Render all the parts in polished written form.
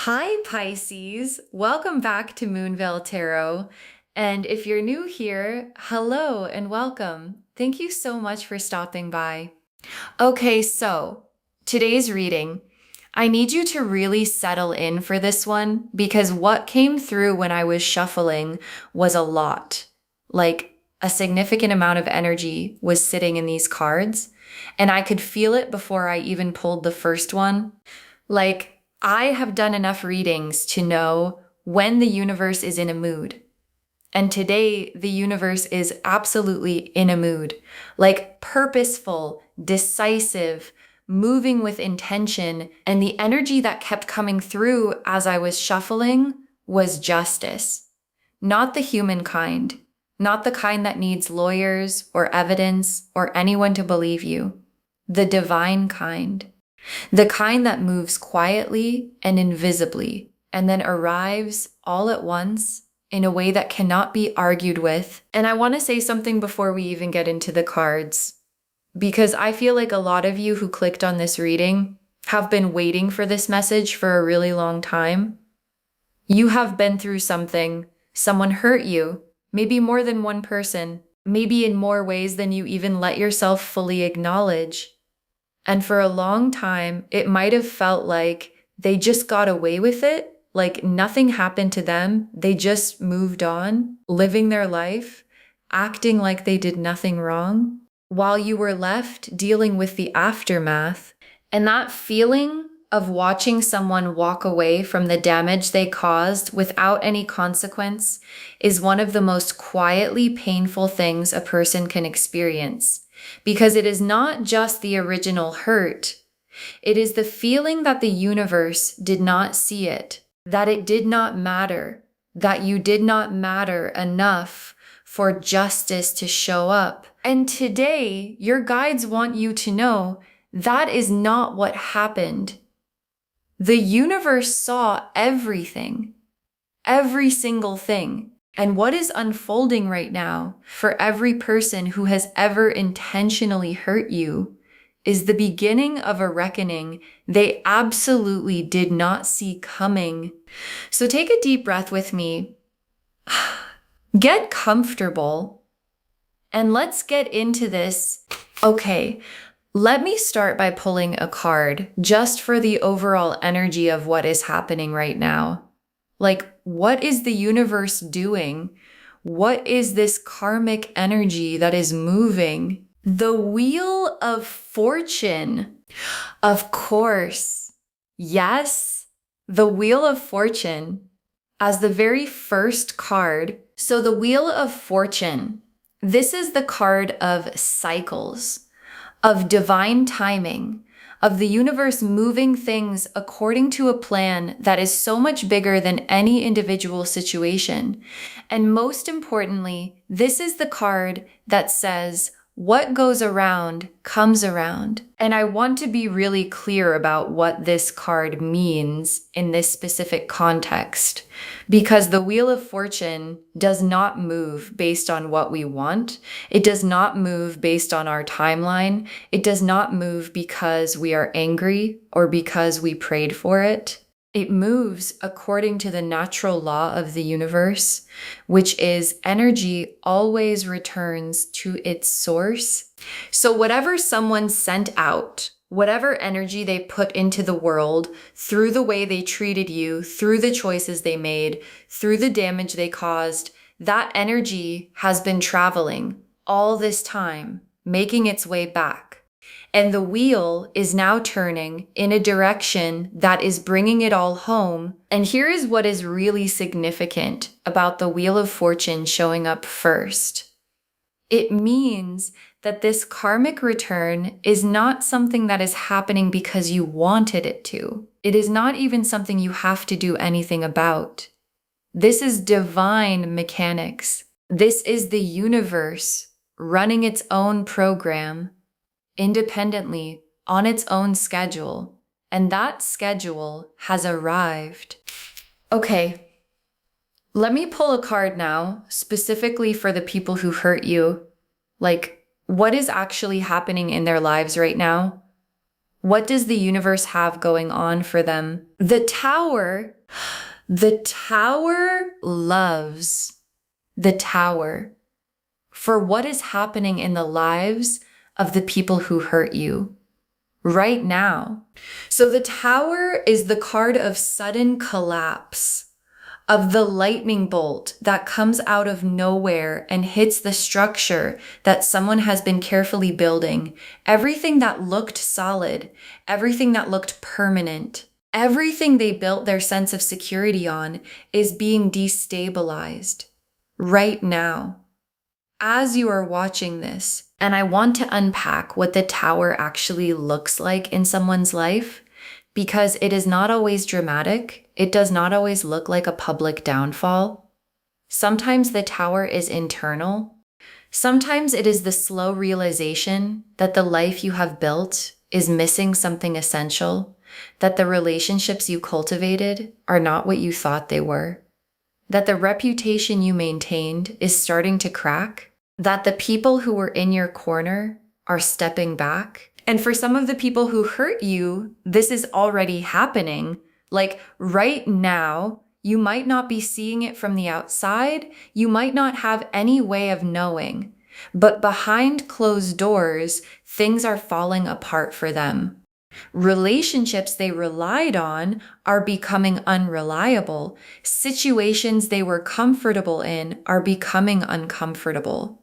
Hi, Pisces. Welcome back to Moonveil Tarot. And if you're new here, hello and welcome. Thank you so much for stopping by. Okay, so today's reading, I need you to really settle in for this one because what came through when I was shuffling was a lot. Like a significant amount of energy was sitting in these cards, and I could feel it before I even pulled the first one. I have done enough readings to know when the universe is in a mood. And today, the universe is absolutely in a mood, like purposeful, decisive, moving with intention. And the energy that kept coming through as I was shuffling was justice. Not the human kind, not the kind that needs lawyers or evidence or anyone to believe you. The divine kind. The kind that moves quietly and invisibly, and then arrives all at once in a way that cannot be argued with. And I want to say something before we even get into the cards, because I feel like a lot of you who clicked on this reading have been waiting for this message for a really long time. You have been through something. Someone hurt you, maybe more than one person, maybe in more ways than you even let yourself fully acknowledge. And for a long time, it might have felt like they just got away with it, like nothing happened to them. They just moved on, living their life, acting like they did nothing wrong, while you were left dealing with the aftermath. And that feeling of watching someone walk away from the damage they caused without any consequence is one of the most quietly painful things a person can experience. Because it is not just the original hurt. It is the feeling that the universe did not see it, that it did not matter, that you did not matter enough for justice to show up. And today, your guides want you to know that is not what happened. The universe saw everything, every single thing. And what is unfolding right now for every person who has ever intentionally hurt you is the beginning of a reckoning they absolutely did not see coming. So take a deep breath with me. Get comfortable and let's get into this. Okay, let me start by pulling a card just for the overall energy of what is happening right now. Like, what is the universe doing? What is this karmic energy that is moving? The Wheel of Fortune. Of course. Yes, the Wheel of Fortune as the very first card. So the Wheel of Fortune, this is the card of cycles, of divine timing, of the universe moving things according to a plan that is so much bigger than any individual situation. And most importantly, this is the card that says, what goes around comes around. And I want to be really clear about what this card means in this specific context, because the Wheel of Fortune does not move based on what we want. It does not move based on our timeline. It does not move because we are angry or because we prayed for it. It moves according to the natural law of the universe, which is energy always returns to its source. So whatever someone sent out, whatever energy they put into the world through the way they treated you, through the choices they made, through the damage they caused, that energy has been traveling all this time, making its way back. And the wheel is now turning in a direction that is bringing it all home. And here is what is really significant about the Wheel of Fortune showing up first. It means that this karmic return is not something that is happening because you wanted it to. It is not even something you have to do anything about. This is divine mechanics. This is the universe running its own program independently on its own schedule, and that schedule has arrived. Okay, let me pull a card now, specifically for the people who hurt you. Like, what is actually happening in their lives right now? What does the universe have going on for them? The tower loves the tower for what is happening in the lives of the people who hurt you right now. So the tower is the card of sudden collapse, of the lightning bolt that comes out of nowhere and hits the structure that someone has been carefully building. Everything that looked solid, everything that looked permanent, everything they built their sense of security on is being destabilized right now as you are watching this. And I want to unpack what the tower actually looks like in someone's life, because it is not always dramatic. It does not always look like a public downfall. Sometimes the tower is internal. Sometimes it is the slow realization that the life you have built is missing something essential, that the relationships you cultivated are not what you thought they were, that the reputation you maintained is starting to crack, that the people who were in your corner are stepping back. And for some of the people who hurt you, this is already happening. Like right now, you might not be seeing it from the outside. You might not have any way of knowing. But behind closed doors, things are falling apart for them. Relationships they relied on are becoming unreliable. Situations they were comfortable in are becoming uncomfortable.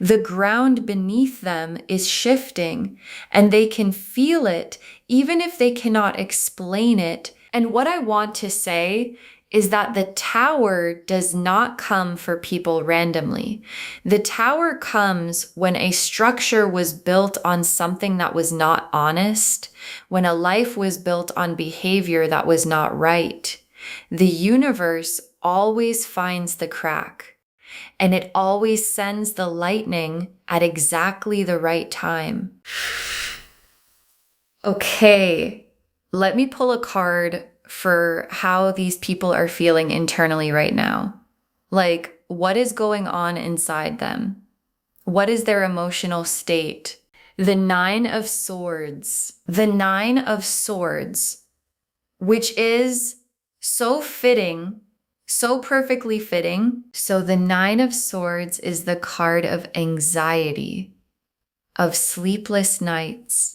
The ground beneath them is shifting, and they can feel it even if they cannot explain it. And what I want to say is that the tower does not come for people randomly. The tower comes when a structure was built on something that was not honest, when a life was built on behavior that was not right. The universe always finds the crack. And it always sends the lightning at exactly the right time. Okay, let me pull a card for how these people are feeling internally right now. Like, what is going on inside them? What is their emotional state? The Nine of Swords. The Nine of Swords, which is so fitting, so perfectly fitting. So the Nine of Swords is the card of anxiety, of sleepless nights,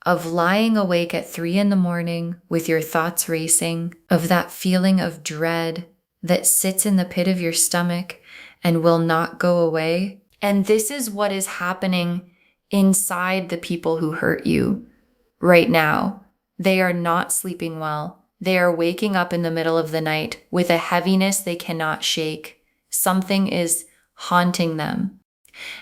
of lying awake at 3 a.m. with your thoughts racing, of that feeling of dread that sits in the pit of your stomach and will not go away. And this is what is happening inside the people who hurt you right now. They are not sleeping well. They are waking up in the middle of the night with a heaviness they cannot shake. Something is haunting them.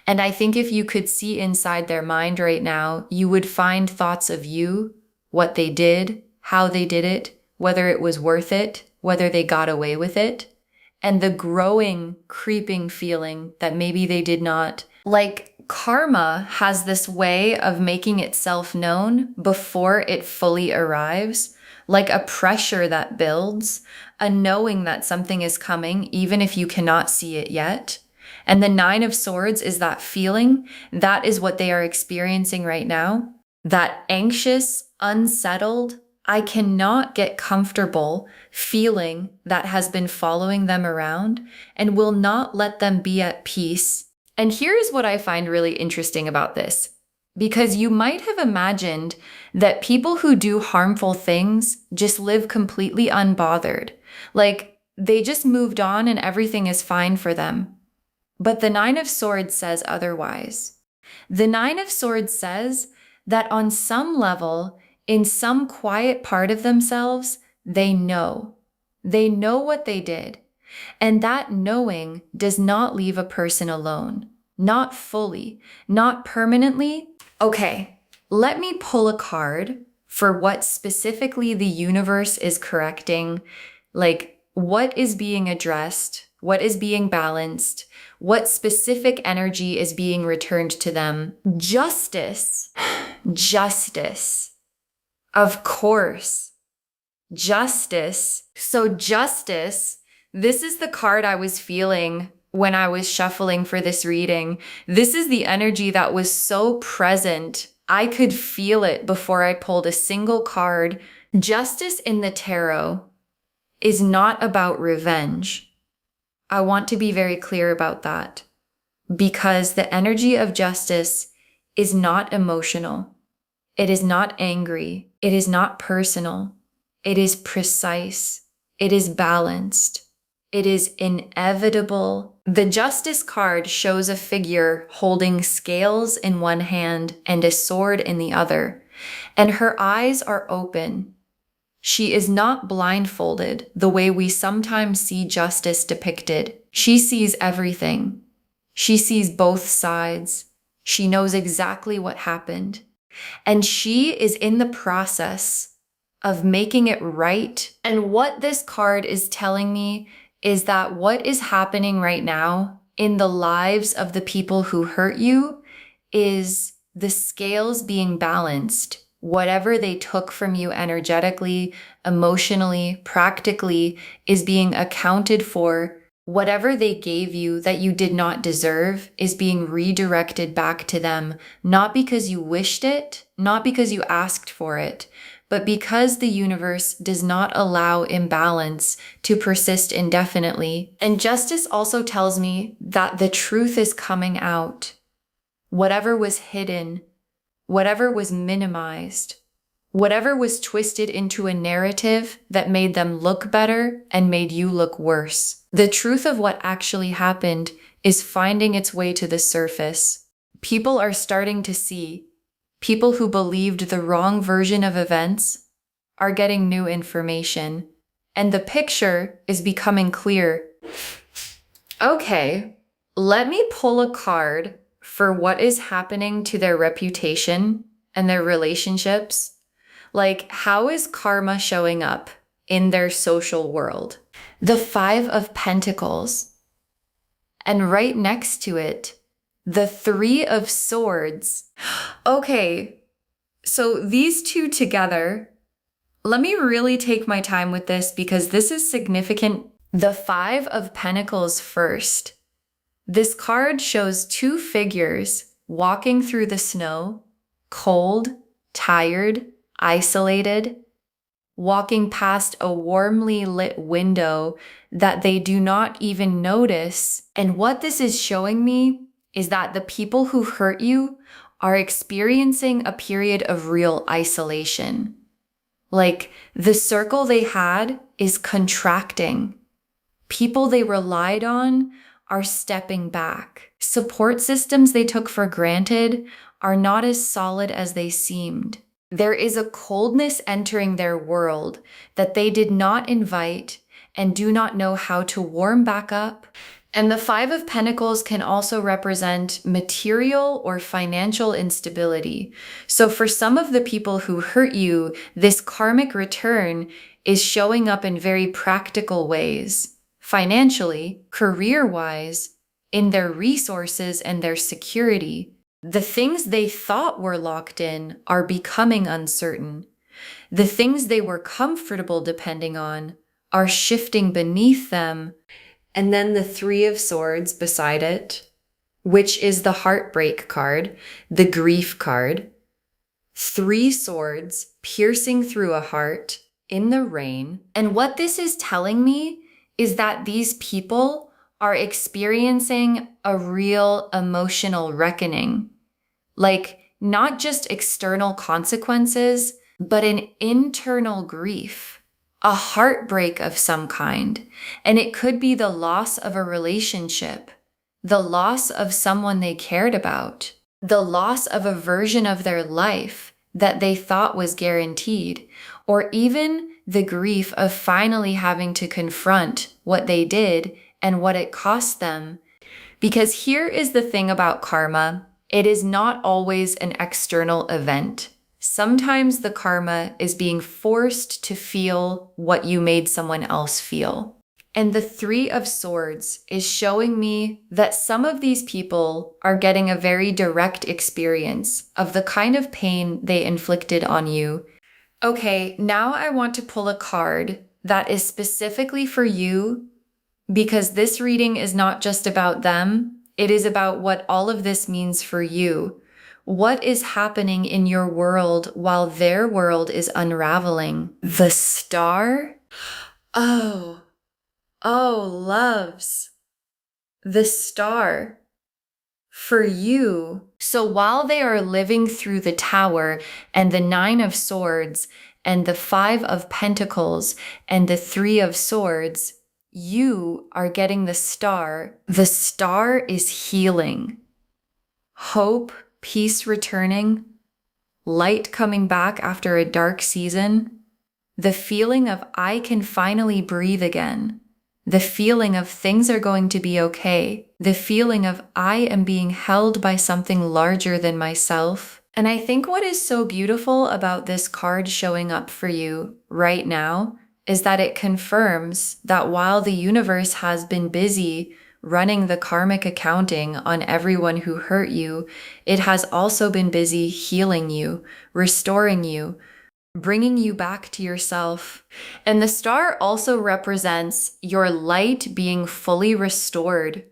And I think if you could see inside their mind right now, you would find thoughts of you, what they did, how they did it, whether it was worth it, whether they got away with it, and the growing, creeping feeling that maybe they did not. Like karma has this way of making itself known before it fully arrives. Like a pressure that builds, a knowing that something is coming, even if you cannot see it yet. And the Nine of Swords is that feeling. That is what they are experiencing right now. That anxious, unsettled, I cannot get comfortable feeling that has been following them around and will not let them be at peace. And here's what I find really interesting about this. Because you might have imagined that people who do harmful things just live completely unbothered. Like they just moved on and everything is fine for them. But the Nine of Swords says otherwise. The Nine of Swords says that on some level, in some quiet part of themselves, they know. They know what they did. And that knowing does not leave a person alone. Not fully, not permanently. Okay, let me pull a card for what specifically the universe is correcting, like what is being addressed, what is being balanced, what specific energy is being returned to them. Justice, justice, of course, justice. So justice, this is the card I was feeling when I was shuffling for this reading. This is the energy that was so present. I could feel it before I pulled a single card. Justice in the tarot is not about revenge. I want to be very clear about that because the energy of justice is not emotional. It is not angry. It is not personal. It is precise. It is balanced. It is inevitable. The Justice card shows a figure holding scales in one hand and a sword in the other, and her eyes are open. She is not blindfolded the way we sometimes see justice depicted. She sees everything. She sees both sides. She knows exactly what happened. And she is in the process of making it right. And what this card is telling me is that what is happening right now in the lives of the people who hurt you is the scales being balanced. Whatever they took from you energetically, emotionally, practically is being accounted for. Whatever they gave you that you did not deserve is being redirected back to them, not because you wished it, not because you asked for it, but because the universe does not allow imbalance to persist indefinitely. And justice also tells me that the truth is coming out. Whatever was hidden, whatever was minimized, whatever was twisted into a narrative that made them look better and made you look worse. The truth of what actually happened is finding its way to the surface. People are starting to see. People who believed the wrong version of events are getting new information, and the picture is becoming clear. Okay, let me pull a card for what is happening to their reputation and their relationships. Like, how is karma showing up in their social world? The Five of Pentacles. And right next to it, the Three of Swords. Okay, so these two together, let me really take my time with this because this is significant. The Five of Pentacles first. This card shows two figures walking through the snow, cold, tired, isolated, walking past a warmly lit window that they do not even notice. And what this is showing me is that the people who hurt you are experiencing a period of real isolation. Like the circle they had is contracting. People they relied on are stepping back. Support systems they took for granted are not as solid as they seemed. There is a coldness entering their world that they did not invite and do not know how to warm back up. And the Five of Pentacles can also represent material or financial instability. So for some of the people who hurt you, this karmic return is showing up in very practical ways. Financially, career-wise, in their resources and their security. The things they thought were locked in are becoming uncertain. The things they were comfortable depending on are shifting beneath them. And then the Three of Swords beside it, which is the heartbreak card, the grief card. Three swords piercing through a heart in the rain. And what this is telling me is that these people are experiencing a real emotional reckoning. Like not just external consequences, but an internal grief, a heartbreak of some kind. And it could be the loss of a relationship, the loss of someone they cared about, the loss of a version of their life that they thought was guaranteed, or even the grief of finally having to confront what they did and what it cost them. Because here is the thing about karma. It is not always an external event. Sometimes the karma is being forced to feel what you made someone else feel. And the Three of Swords is showing me that some of these people are getting a very direct experience of the kind of pain they inflicted on you. Okay, now I want to pull a card that is specifically for you because this reading is not just about them. It is about what all of this means for you. What is happening in your world while their world is unraveling? The star? Oh, loves. The star. For you. So while they are living through the Tower and the Nine of Swords and the Five of Pentacles and the Three of Swords, you are getting the star. The star is healing. Hope, peace returning, light coming back after a dark season, the feeling of I can finally breathe again, the feeling of things are going to be okay, the feeling of I am being held by something larger than myself. And I think what is so beautiful about this card showing up for you right now is that it confirms that while the universe has been busy running the karmic accounting on everyone who hurt you, it has also been busy healing you, restoring you, bringing you back to yourself. And the star also represents your light being fully restored.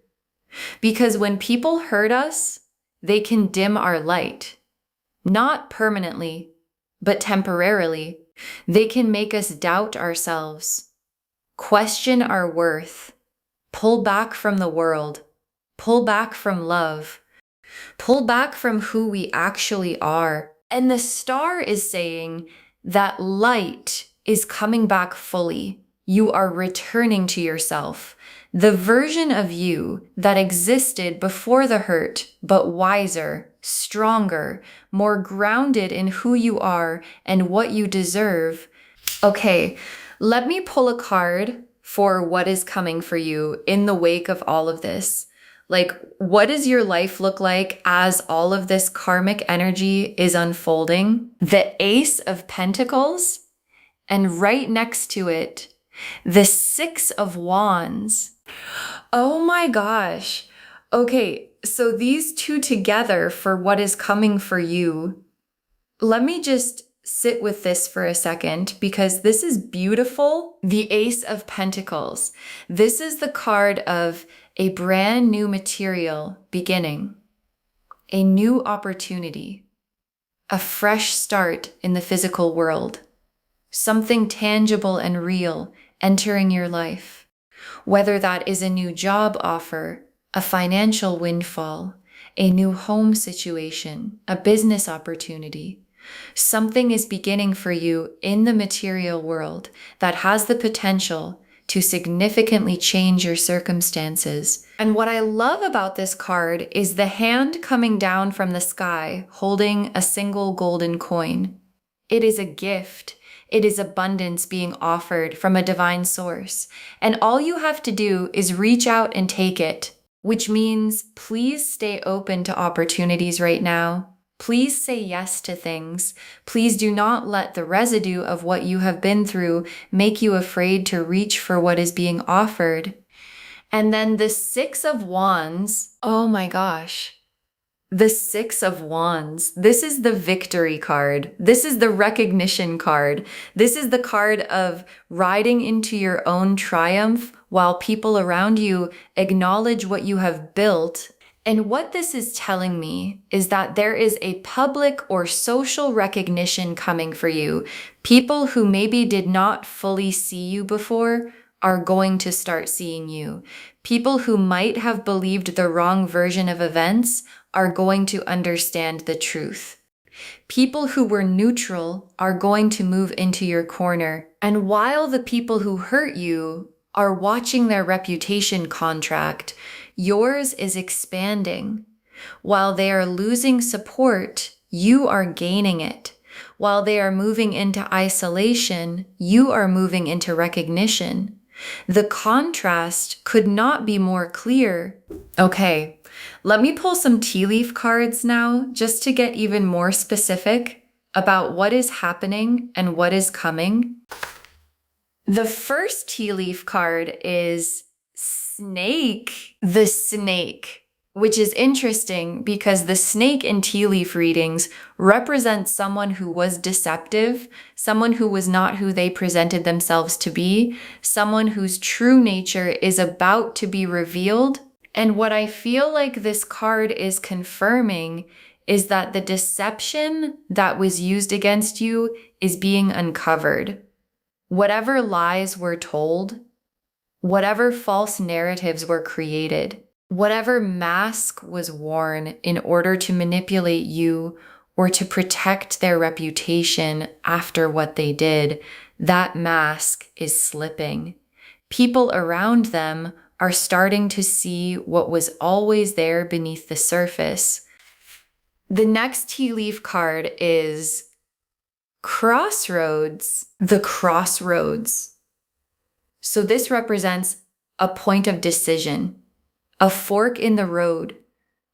Because when people hurt us, they can dim our light. Not permanently, but temporarily. They can make us doubt ourselves, question our worth, pull back from the world, pull back from love, pull back from who we actually are. And the star is saying that light is coming back fully. You are returning to yourself. The version of you that existed before the hurt, but wiser, stronger, more grounded in who you are and what you deserve. Okay, let me pull a card for what is coming for you in the wake of all of this. Like, what does your life look like as all of this karmic energy is unfolding? The Ace of Pentacles, and right next to it, the Six of Wands. Oh my gosh. Okay, so these two together for what is coming for you. Let me just sit with this for a second because this is beautiful. The Ace of Pentacles. This is the card of a brand new material beginning, a new opportunity, a fresh start in the physical world, something tangible and real entering your life. Whether that is a new job offer, a financial windfall, a new home situation, a business opportunity. Something is beginning for you in the material world that has the potential to significantly change your circumstances. And what I love about this card is the hand coming down from the sky holding a single golden coin. It is a gift. It is abundance being offered from a divine source. And all you have to do is reach out and take it, which means please stay open to opportunities right now. Please say yes to things. Please do not let the residue of what you have been through make you afraid to reach for what is being offered. And then the Six of Wands. Oh my gosh. The Six of Wands. This is the victory card. This is the recognition card. This is the card of riding into your own triumph while people around you acknowledge what you have built. And what this is telling me is that there is a public or social recognition coming for you. People who maybe did not fully see you before are going to start seeing you. People who might have believed the wrong version of events are going to understand the truth. People who were neutral are going to move into your corner. And while the people who hurt you are watching their reputation contract, yours is expanding. While they are losing support, you are gaining it. While they are moving into isolation, you are moving into recognition. The contrast could not be more clear. Okay, let me pull some tea leaf cards now, just to get even more specific about what is happening and what is coming. The first tea leaf card is Snake. The Snake, which is interesting because the snake in tea leaf readings represents someone who was deceptive, someone who was not who they presented themselves to be, someone whose true nature is about to be revealed. And what I feel like this card is confirming is that the deception that was used against you is being uncovered. Whatever lies were told, whatever false narratives were created, whatever mask was worn in order to manipulate you or to protect their reputation after what they did, that mask is slipping. People around them are starting to see what was always there beneath the surface. The next tea leaf card is Crossroads. The crossroads. So this represents a point of decision, a fork in the road,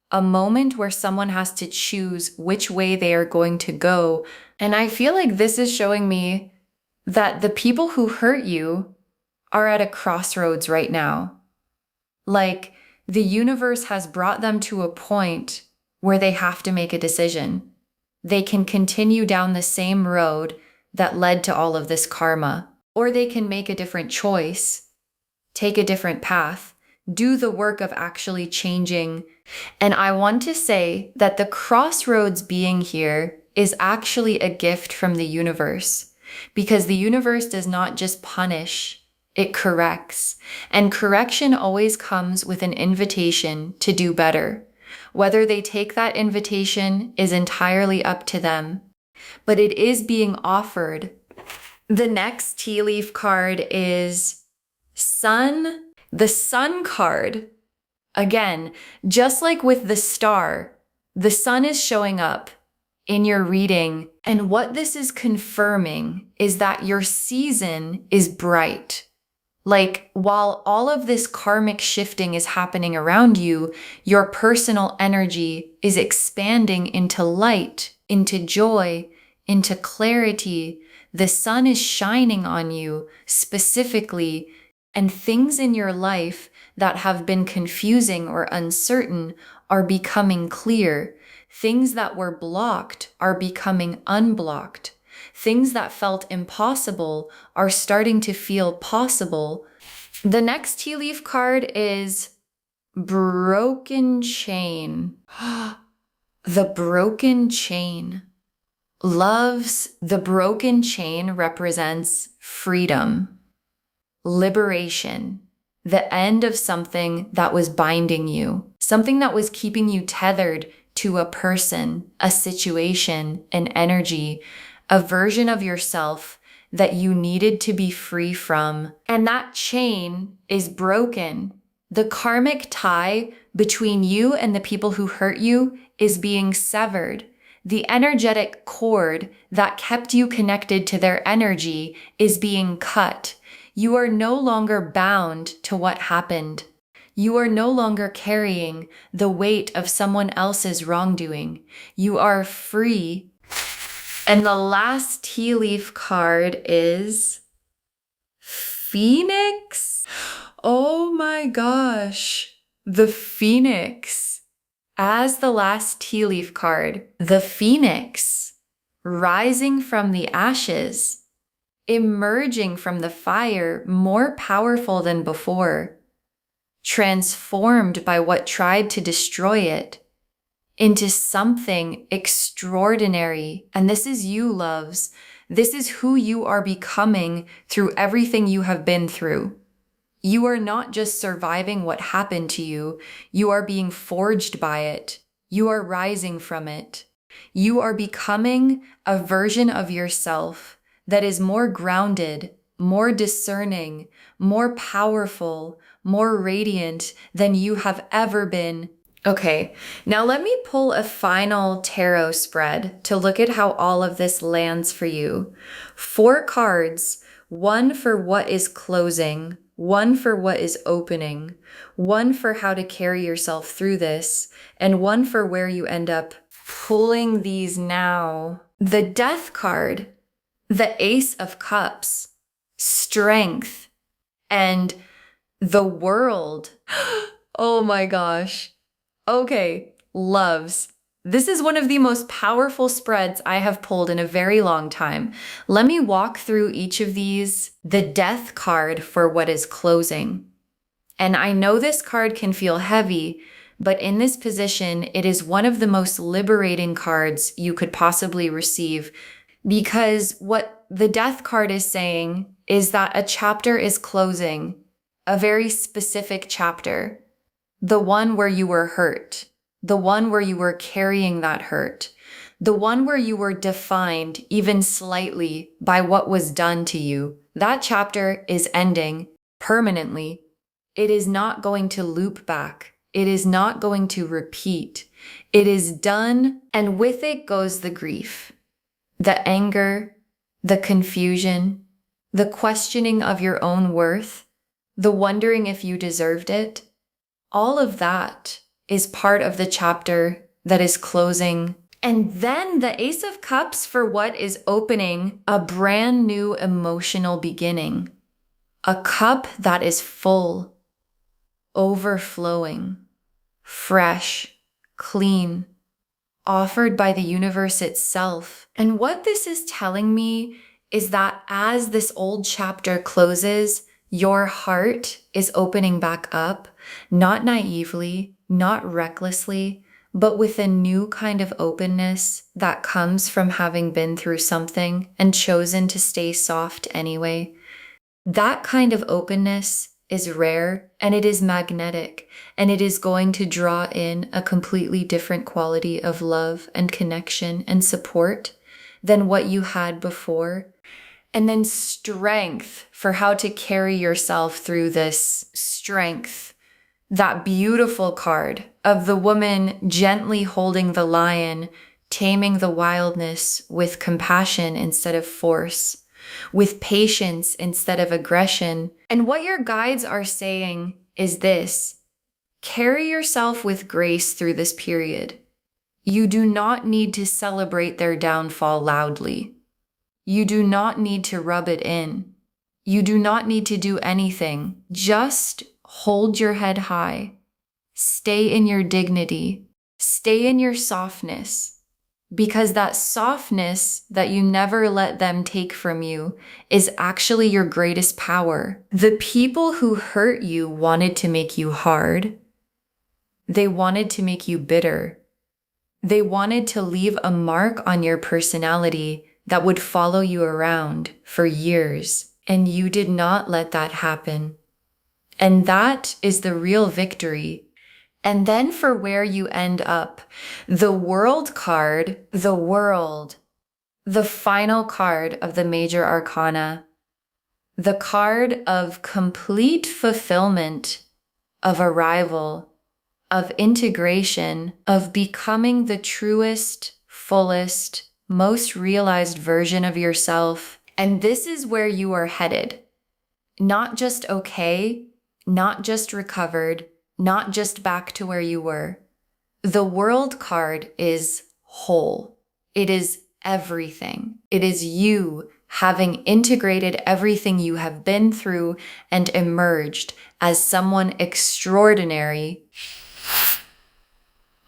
a moment where someone has to choose which way they are going to go. And I feel like this is showing me that the people who hurt you are at a crossroads right now. Like the universe has brought them to a point where they have to make a decision. They can continue down the same road that led to all of this karma, or they can make a different choice, take a different path, do the work of actually changing. And I want to say that the crossroads being here is actually a gift from the universe, because the universe does not just punish, it corrects. And correction always comes with an invitation to do better. Whether they take that invitation is entirely up to them, but it is being offered. The next tea leaf card is Sun. The Sun card. Again, just like with the star, the sun is showing up in your reading. And what this is confirming is that your season is bright. Like, while all of this karmic shifting is happening around you, your personal energy is expanding into light, into joy, into clarity. The sun is shining on you specifically, and things in your life that have been confusing or uncertain are becoming clear. Things that were blocked are becoming unblocked. Things that felt impossible are starting to feel possible. The next tea leaf card is Broken Chain. The broken chain. Loves, the broken chain represents freedom, liberation, the end of something that was binding you, something that was keeping you tethered to a person, a situation, an energy, a version of yourself that you needed to be free from. And that chain is broken. The karmic tie between you and the people who hurt you is being severed. The energetic cord that kept you connected to their energy is being cut. You are no longer bound to what happened. You are no longer carrying the weight of someone else's wrongdoing. You are free. And the last tea leaf card is Phoenix. Oh my gosh. The Phoenix. As the last tea leaf card, the Phoenix, rising from the ashes, emerging from the fire more powerful than before, transformed by what tried to destroy it into something extraordinary. And this is you, loves. This is who you are becoming through everything you have been through. You are not just surviving what happened to you. You are being forged by it. You are rising from it. You are becoming a version of yourself that is more grounded, more discerning, more powerful, more radiant than you have ever been. Okay, now let me pull a final tarot spread to look at how all of this lands for you. 4 cards, one for what is closing, one for what is opening, one for how to carry yourself through this, and one for where you end up. Pulling these now. The Death card, the Ace of Cups, strength, and the World. Oh my gosh. Okay, loves. This is one of the most powerful spreads I have pulled in a very long time. Let me walk through each of these. The Death card for what is closing. And I know this card can feel heavy, But in this position, it is one of the most liberating cards you could possibly receive, because what the Death card is saying is that a chapter is closing, a very specific chapter, the one where you were hurt, the one where you were carrying that hurt, the one where you were defined even slightly by what was done to you. That chapter is ending permanently. It is not going to loop back. It is not going to repeat. It is done, and with it goes the grief, the anger, the confusion, the questioning of your own worth, the wondering if you deserved it. All of that is part of the chapter that is closing. And then the Ace of Cups for what is opening a brand new emotional beginning. A cup that is full, overflowing, fresh, clean, offered by the universe itself. And what this is telling me is that as this old chapter closes, your heart is opening back up, not naively, not recklessly, but with a new kind of openness that comes from having been through something and chosen to stay soft anyway. That kind of openness is rare, and it is magnetic, and it is going to draw in a completely different quality of love and connection and support than what you had before. And then strength for how to carry yourself through this strength. That beautiful card of the woman gently holding the lion, taming the wildness with compassion instead of force, with patience instead of aggression. And what your guides are saying is this: carry yourself with grace through this period. You do not need to celebrate their downfall loudly. You do not need to rub it in. You do not need to do anything. Just hold your head high. Stay in your dignity. Stay in your softness. Because that softness that you never let them take from you is actually your greatest power. The people who hurt you wanted to make you hard. They wanted to make you bitter. They wanted to leave a mark on your personality that would follow you around for years. And you did not let that happen. And that is the real victory. And then for where you end up, the World card, the World, the final card of the major arcana, the card of complete fulfillment, of arrival, of integration, of becoming the truest, fullest, most realized version of yourself. And this is where you are headed. Not just okay, not just recovered, not just back to where you were. The World card is whole. It is everything. It is you having integrated everything you have been through and emerged as someone extraordinary.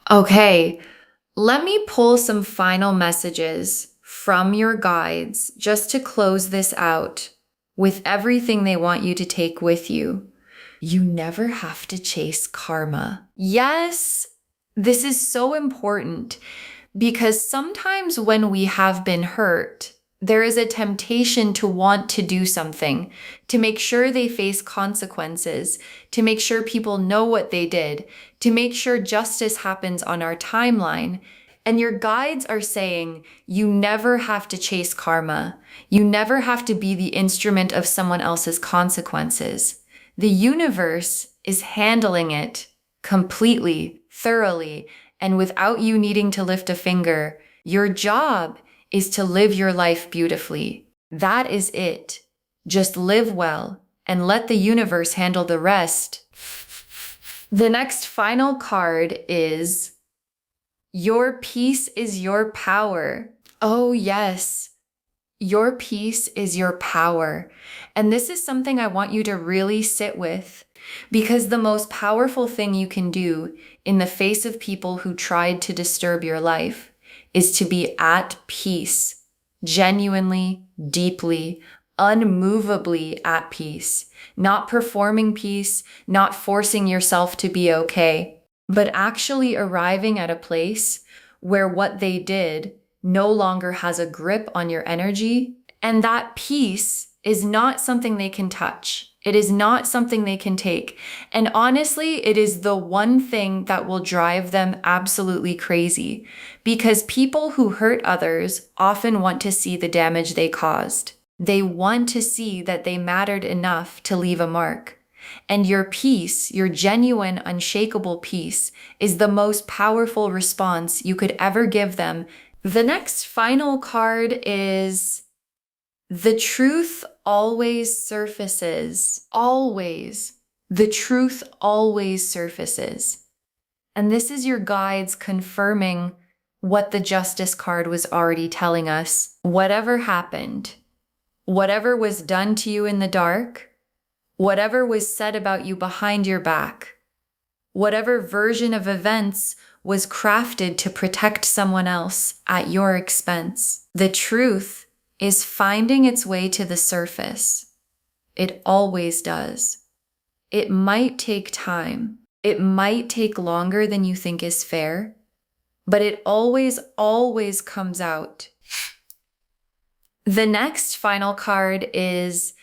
Okay, let me pull some final messages from your guides just to close this out with everything they want you to take with you. You never have to chase karma. Yes, this is so important because sometimes when we have been hurt, there is a temptation to want to do something, to make sure they face consequences, to make sure people know what they did, to make sure justice happens on our timeline. And your guides are saying you never have to chase karma. You never have to be the instrument of someone else's consequences. The universe is handling it completely, thoroughly, and without you needing to lift a finger. Your job is to live your life beautifully. That is it. Just live well and let the universe handle the rest. The next final card is your peace is your power. Oh yes, your peace is your power. And this is something I want you to really sit with, because the most powerful thing you can do in the face of people who tried to disturb your life is to be at peace, genuinely, deeply, unmovably at peace, not performing peace, not forcing yourself to be okay. but actually arriving at a place where what they did no longer has a grip on your energy. And that peace is not something they can touch. It is not something they can take. And honestly, it is the one thing that will drive them absolutely crazy, because people who hurt others often want to see the damage they caused. They want to see that they mattered enough to leave a mark. And your peace, your genuine, unshakable peace, is the most powerful response you could ever give them. The next final card is the truth always surfaces. Always. The truth always surfaces. And this is your guides confirming what the Justice card was already telling us. Whatever happened, whatever was done to you in the dark, whatever was said about you behind your back, whatever version of events was crafted to protect someone else at your expense, the truth is finding its way to the surface. It always does. It might take time. It might take longer than you think is fair, but it always, always comes out. The next final card is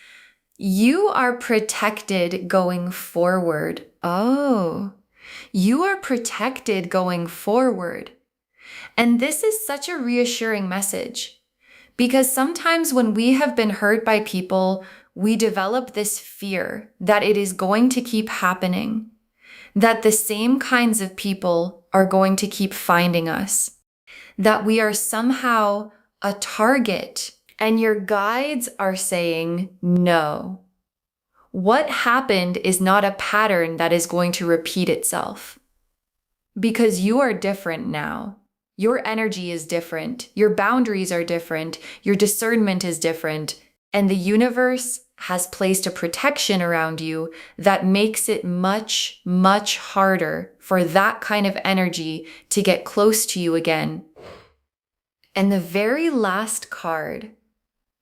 you are protected going forward. Oh, you are protected going forward. And this is such a reassuring message, because sometimes when we have been hurt by people, we develop this fear that it is going to keep happening, that the same kinds of people are going to keep finding us, that we are somehow a target. And your guides are saying, no. What happened is not a pattern that is going to repeat itself, because you are different now. Your energy is different. Your boundaries are different. Your discernment is different. And the universe has placed a protection around you that makes it much, much harder for that kind of energy to get close to you again. And the very last card,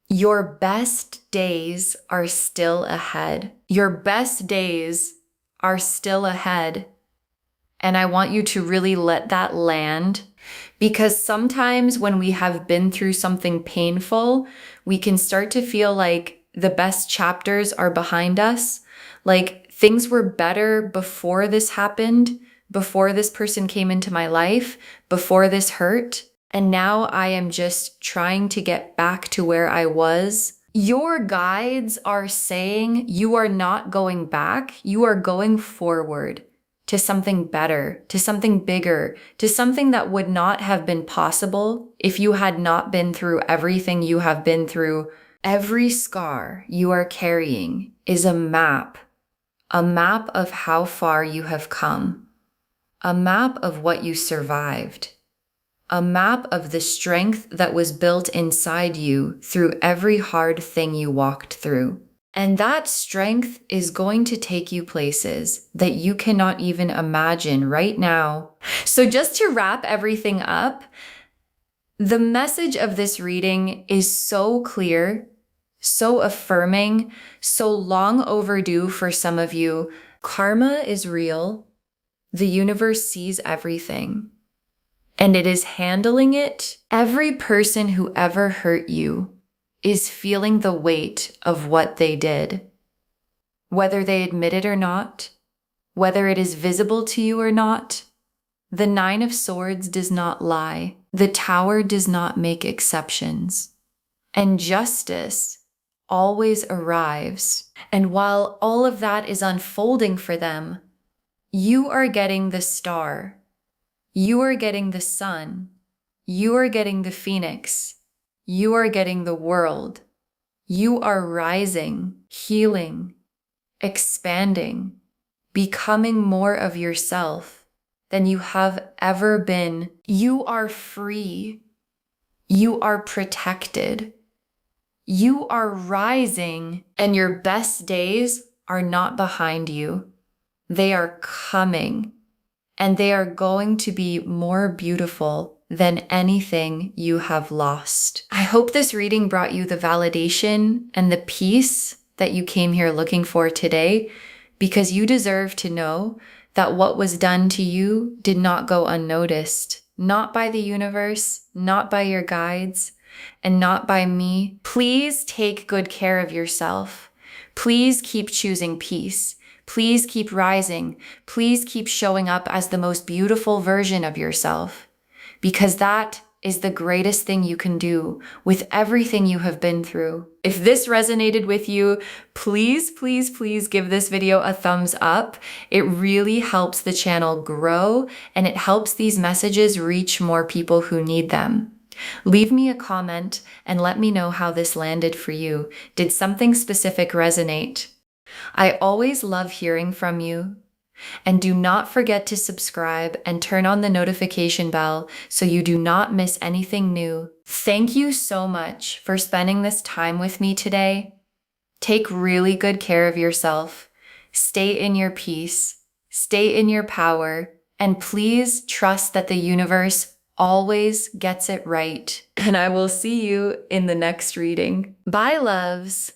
your best days are still ahead. Your best days are still ahead. And I want you to really let that land, because sometimes when we have been through something painful, we can start to feel like the best chapters are behind us. Like things were better before this happened, before this person came into my life, before this hurt. And now I am just trying to get back to where I was. Your guides are saying you are not going back. You are going forward to something better, to something bigger, to something that would not have been possible if you had not been through everything you have been through. Every scar you are carrying is a map of how far you have come, a map of what you survived, a map of the strength that was built inside you through every hard thing you walked through. And that strength is going to take you places that you cannot even imagine right now. So just to wrap everything up, the message of this reading is so clear, so affirming, so long overdue for some of you. Karma is real. The universe sees everything, and it is handling it. Every person who ever hurt you is feeling the weight of what they did. Whether they admit it or not, whether it is visible to you or not, the Nine of Swords does not lie. The Tower does not make exceptions. And justice always arrives. And while all of that is unfolding for them, you are getting the star. You are getting the sun. You are getting the phoenix. You are getting the world. You are rising, healing, expanding, becoming more of yourself than you have ever been. You are free. You are protected. You are rising, and your best days are not behind you. They are coming, and they are going to be more beautiful than anything you have lost. I hope this reading brought you the validation and the peace that you came here looking for today, because you deserve to know that what was done to you did not go unnoticed, not by the universe, not by your guides, and not by me. Please take good care of yourself. Please keep choosing peace. Please keep rising. Please keep showing up as the most beautiful version of yourself, because that is the greatest thing you can do with everything you have been through. If this resonated with you, please, please, please give this video a thumbs up. It really helps the channel grow, and it helps these messages reach more people who need them. Leave me a comment and let me know how this landed for you. Did something specific resonate? I always love hearing from you. And do not forget to subscribe and turn on the notification bell so you do not miss anything new. Thank you so much for spending this time with me today. Take really good care of yourself. Stay in your peace. Stay in your power. And please trust that the universe always gets it right. And I will see you in the next reading. Bye, loves.